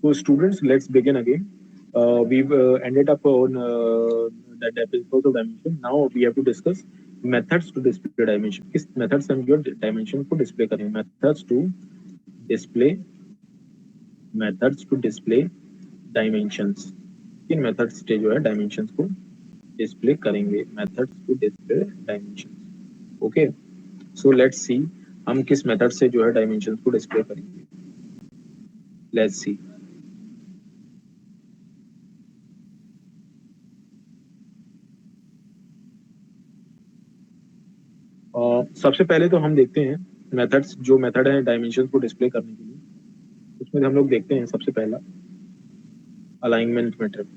So students, let's begin again. We've ended up on that episode of dimension. Now we have to discuss methods to display dimension. किस methods से हम जो dimension को display करेंगे? Methods to display dimensions. किन methods से जो है dimensions को display करेंगे? Methods to display dimensions. Okay. So let's see हम किस method से जो है dimensions को display करेंगे. Let's see. सबसे पहले तो हम देखते हैं मेथड्स, जो मेथड है डायमेंशंस को डिस्प्ले करने के लिए, उसमें हम लोग देखते हैं सबसे पहला alignment method.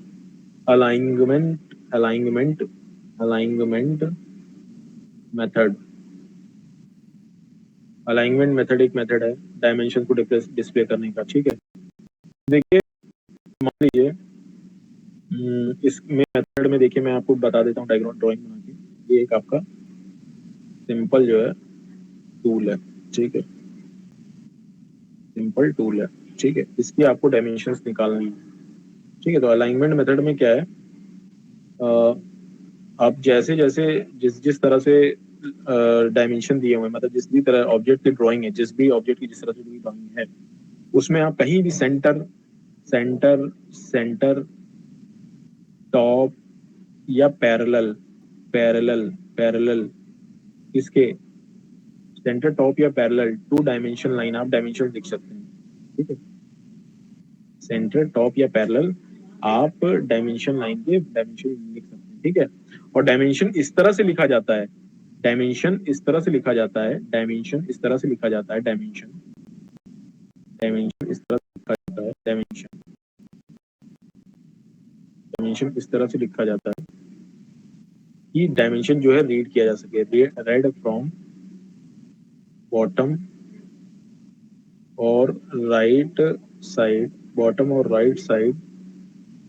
Alignment method. Alignment method एक मेथड है डायमेंशन को डिस्प्ले करने का। ठीक है, देखिए मान लीजिए इस मेथड में देखिए मैं आपको बता देता हूँ डायग्राम ड्राइंग बना के। ये एक आपका सिंपल जो है टूल है। ठीक है, सिंपल टूल है। ठीक है, इसकी आपको डायमेंशंस निकालनी है। ठीक है, तो अलाइनमेंट मेथड में क्या है, आप जैसे जैसे जिस तरह से डायमेंशन दिए हुए, मतलब जिस भी तरह ऑब्जेक्ट की ड्राइंग है, जिस भी ऑब्जेक्ट की जिस तरह से भी ड्राइंग है, उसमें आप कहीं भी सेंटर टॉप या पैरेलल इसके सेंटर, टॉप या पैरेलल टू डायमेंशन लाइन आप डायमेंशन लिख सकते हैं। ठीक है, सेंटर, टॉप या पैरेलल आप डायमेंशन लाइन के डायमेंशन लिख सकते हैं। ठीक है, और डायमेंशन इस तरह से लिखा जाता है, डायमेंशन इस तरह से लिखा जाता है, डायमेंशन इस तरह से लिखा जाता है, डायमेंशन इस तरह से लिखा जाता है, डायमेंशन इस तरह से लिखा जाता है कि डायमेंशन जो है रीड किया जा सके। रेड फ्रॉम बॉटम और राइट साइड, बॉटम और राइट साइड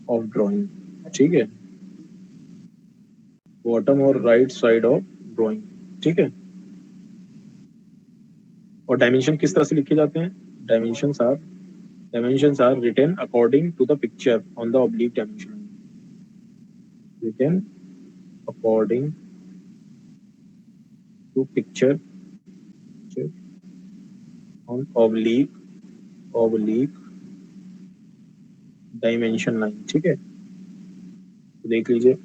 ऑफ ड्राइंग। ठीक है, बॉटम और राइट साइड ऑफ ड्राइंग। ठीक है, और डायमेंशन किस तरह से लिखे जाते हैं? Dimensions are written according to the picture on the oblique dimension, written according to picture on oblique dimension line. ठीक है, तो देख लीजिए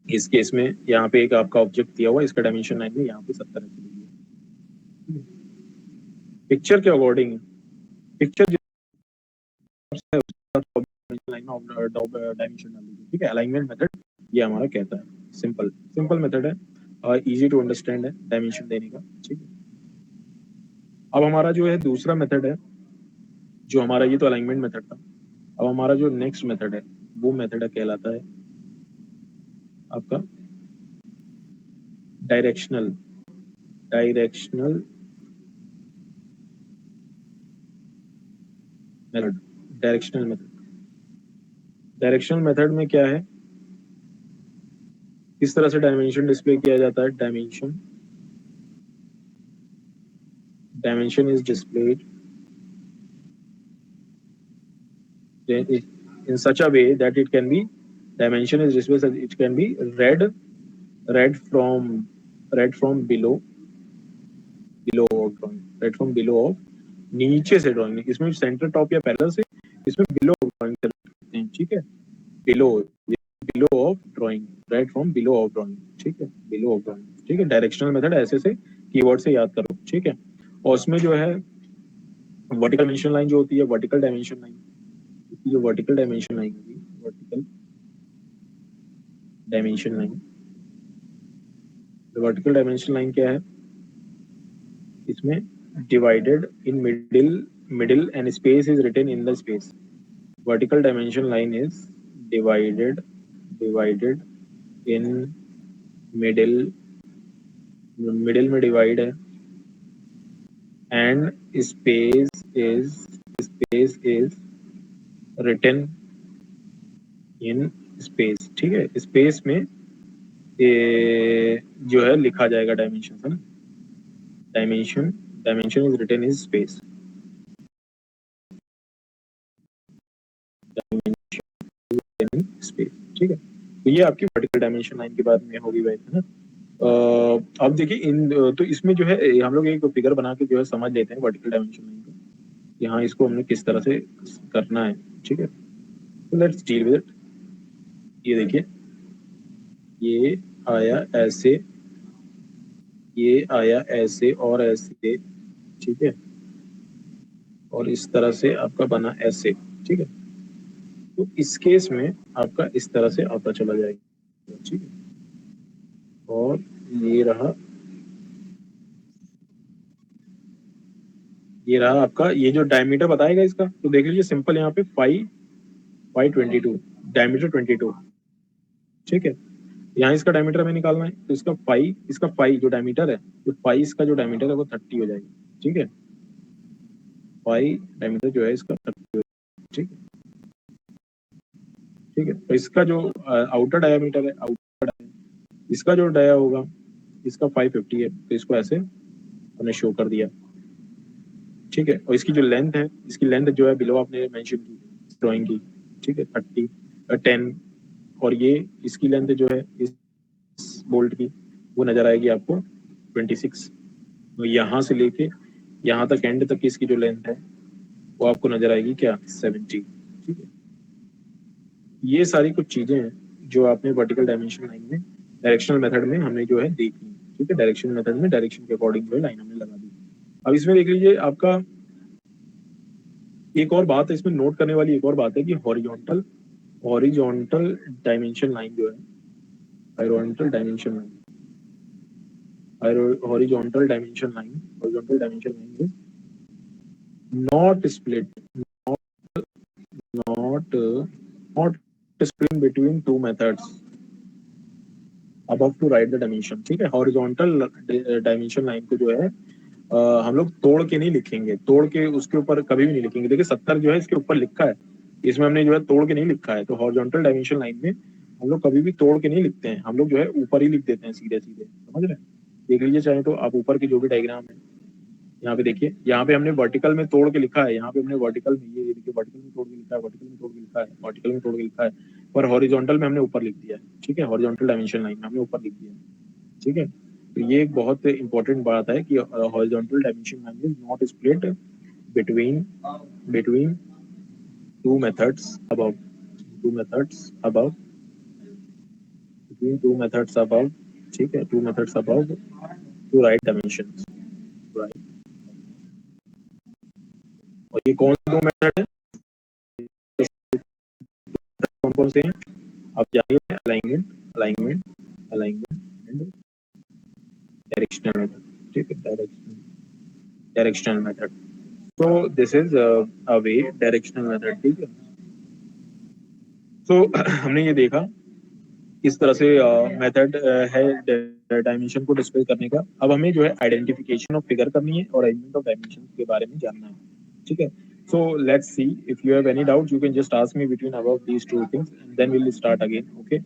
इस केस में यहाँ पे एक आपका ऑब्जेक्ट दिया हुआ है, इसका डायमेंशन लाइन में यहाँ पे 70 है। पिक्चर के according, picture line of dimension डाल दीजिए। ठीक है, अलाइनमेंट मेथड ये हमारा कहता है, सिंपल मेथड है और इजी टू अंडरस्टैंड है डायमेंशन देने का। ठीक है, अब हमारा जो है दूसरा मेथड है, जो हमारा, ये तो अलाइनमेंट मेथड था। अब हमारा जो नेक्स्ट मेथड है वो मेथड कहलाता है आपका डायरेक्शनल मेथड। डायरेक्शनल मेथड में क्या है, किस तरह से डायमेंशन डिस्प्ले किया जाता है? Dimension is displayed in such a way that it can be, dimension is displayed, it can be read from below of drawing, read from below of, नीचे से ड्राइंग, इसमें सेंटर, टॉप या parallel से, इसमें below of drawing करते हैं। ठीक है, below of drawing, right from below of drawing. ठीक है, बिलो ऑफ ड्राइंग। ठीक है, डायरेक्शनल मेथड ऐसे से कीवर्ड से याद करो। ठीक है, और उसमें जो है वर्टिकल डायमेंशन लाइन जो होती है, वर्टिकल डायमेंशन लाइन जो वर्टिकल डायमेंशन लाइन होगी, vertical dimension line, vertical dimension line क्या है? इसमें divided in middle and space is written in the space. Vertical dimension line is divided in middle में divide है, and space is written in space. ठीक है, space में जो है लिखा जाएगा डायमेंशन, है ना? Dimension is written in space. ठीक है। तो ये आपकी वर्टिकल डायमेंशन लाइन के बाद में होगी वैसे, है ना। अब देखिए इन तो इसमें जो है हम लोग एक फिगर बना के जो है समझ लेते हैं वर्टिकल डायमेंशन लाइन को, यहाँ इसको हमने किस तरह से करना है, ठीक है। तो लेट्स डील विद इट। ये देखिए, ये आया ऐसे, ये आया ऐसे और ऐसे, ठीक है, और इस तरह से आपका बना ऐसे, ठीक है। तो इस केस में आपका इस तरह से आता चला जाएगा, ठीक है। और ये रहा, ये रहा आपका, ये जो डायमीटर बताएगा इसका, तो देख लीजिए सिंपल यहाँ पे 5 22 डायमीटर 22, ठीक है। यहाँ इसका डायमीटर हमें निकालना है, तो इसका पाई जो डायमीटर है, तो पाई इसका जो डायमीटर है वो 30 हो जाएगा, ठीक है। पाई डायमीटर जो है इसका 30 हो जाएगा, ठीक है, ठीक है। तो इसका जो आउटर डायमीटर है, इसका जो डाया होगा, इसका 550 है, तो इसको ऐसे हमने शो कर दिया, ठीक है। और इसकी जो लेंथ है, इसकी लेंथ जो है बिलो आपने मेंशन की ड्राइंग की, ठीक है, 10, और ये इसकी लेंथ जो है इस बोल्ट की वो नजर आएगी आपको 26। तो यहाँ से लेके यहाँ तक एंड तक की इसकी जो लेंथ है वो आपको नजर आएगी क्या, 70, ठीक है। ये सारी कुछ चीजें हैं जो आपने वर्टिकल डायमेंशन लाइन में डायरेक्शनल मेथड में हमने जो है देखी, ठीक है। डायरेक्शनल मेथड में डायरेक्शन के अकॉर्डिंग जो है लाइन हमने लगा दी। अब इसमें देख लीजिए आपका एक और बात है इसमें नोट करने वाली, एक और बात है कि हॉरिजॉन्टल हॉरिजॉन्टल डायमेंशन लाइन जो है, horizontal dimension line, horizontal dimension line is not split, not not split between two methods above to write the dimension, ठीक है। हॉरिजॉन्टल डायमेंशन लाइन को जो है हम लोग तोड़ के नहीं लिखेंगे, तोड़ के उसके ऊपर कभी भी नहीं लिखेंगे। देखिए 70 जो है इसके ऊपर लिखा है, इसमें हमने जो है तोड़ के नहीं लिखा है। तो हॉरिजॉन्टल डायमेंशन लाइन में हम लोग कभी भी तोड़ के नहीं लिखते हैं, हम लोग जो है ऊपर ही लिख देते हैं सीधे सीधे, समझ रहे हैं। देख लीजिए चाहे तो आप ऊपर की जो भी डायग्राम है, यहाँ पे देखिए, यहाँ पे हमने वर्टिकल में तोड़ के लिखा है, यहाँ पे हमने वर्टिकल में ये देखिए वर्टिकल में तोड़ के लिखा है, वर्टिकल में तोड़ के लिखा है, वर्टिकल में तोड़ के लिखा है, पर हॉरिजॉन्टल में हमने ऊपर लिख दिया है, ठीक है। हॉरिजॉन्टल डायमेंशन लाइन में हमने ऊपर लिख दिया है, ठीक है। तो ये एक बहुत इंपॉर्टेंट बात है कि horizontal dimension line is not split between between two methods above, two methods above, between two methods above, ठीक है, two methods above to right dimensions, right. और ये कौन दो मेथड है, कौन कौन से हैं आप जानिए, alignment, alignment, alignment and directional method, ठीक है, डायरेक्शनल मेथड। तो this is a way directional method, ठीक है। तो हमने ये देखा किस तरह से मेथड है डायमेंशन को डिस्प्ले करने का। अब हमें जो है आइडेंटिफिकेशन ऑफ फिगर करनी है और अरेंजमेंट ऑफ डायमेंशन के बारे में जानना है, ठीक है। So let's see, if you have any doubts you can just ask me between above these two things and then we'll start again, okay.